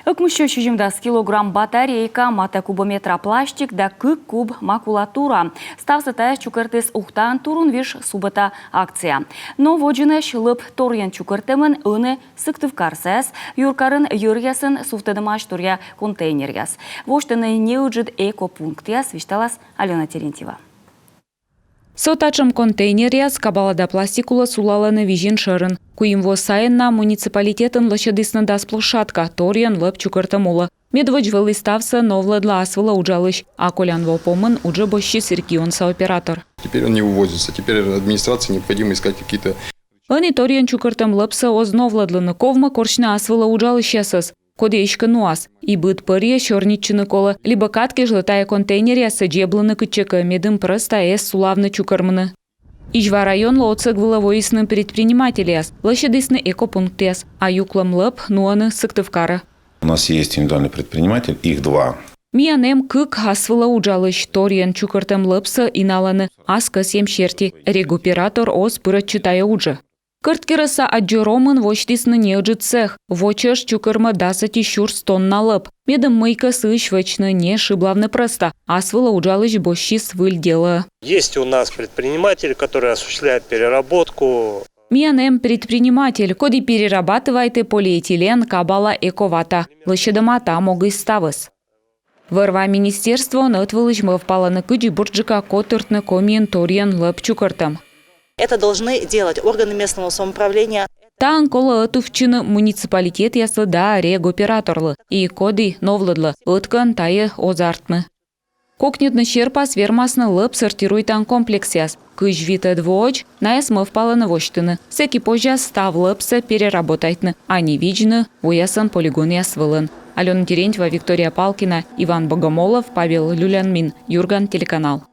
Ыкмыщу чужимдас килограмм батарейка, мата кубометра пластик да кык куб макулатура. Ставсыта чукыртыс ухтан турун виш субата акция. Но воджинеш лып торьян чукыртымын ыны сыктыв карсес, юркарын юрьясын суфтадымаш турья контейнеряс. Воштыны неуджид эко-пунктяс вишталас Алена Терентьева. Сотачым контейнеряс кабалада пластикула сулаланы вижин шырын. Куимво сайынна муниципалитетын лощадысны дас площадка, торьян лып чукыртымула. Медвоч вылиставса новладла асвала уджалыш, а колянво помын уже бощи сиркион сооператор. Теперь он не увозится, теперь администрации необходимо искать какие-то... Они торьян чукыртым лыпса оз новладлыны ковма коршна асвала уджалышесыз. Кодеечка нуас. И быт пырье шорниччыны кола, либо катки жлытая контейнере саджеблыны кычека медым просто сулавны чукармыны. Ижва район лоцег выловоисны предпринимателяс, лощадысны экопунктяс, а юклам лып нуаны сыктывкара. У нас есть индивидуальный предприниматель, их два. Миянем кык асвала уджалыш, торьян чукартым лыпса иналаны, аска сем шерти, регуператор оз пырат читая уджа. Кырткираса аджеромын воштисны неуджит цех, вочеш чукырма дасати щур стонна лып. Медым мыйка сыш вочны не шиблавны проста, асвала уджалыш бощи свыль дела. Есть у нас предприниматель, который осуществляет переработку. Миянем предприниматель, коди перерабатывайте полиэтилен кабала эковата, лощадамата могы ставыс. Вырва министерство нытвылыш впала на кыджи бурджика котыртны комин торьян лып чукыртым. Это должны делать органы местного самоуправления. Таан кола ытувчыны муниципалитет яслы да регоператорлы и коды новлыдлы, ыткан тайы озартны. Кокнетны шерпас вермасны лып сортируйтан комплексяс. Кыж вита двоч, наэс впала на воштыны. Секи позже став лыпса переработайтны, а не виджны уясан полигон ясвылын. Алена Терентьева, Виктория Палкина, Иван Богомолов, Павел Люлянмин, Юрган, телеканал.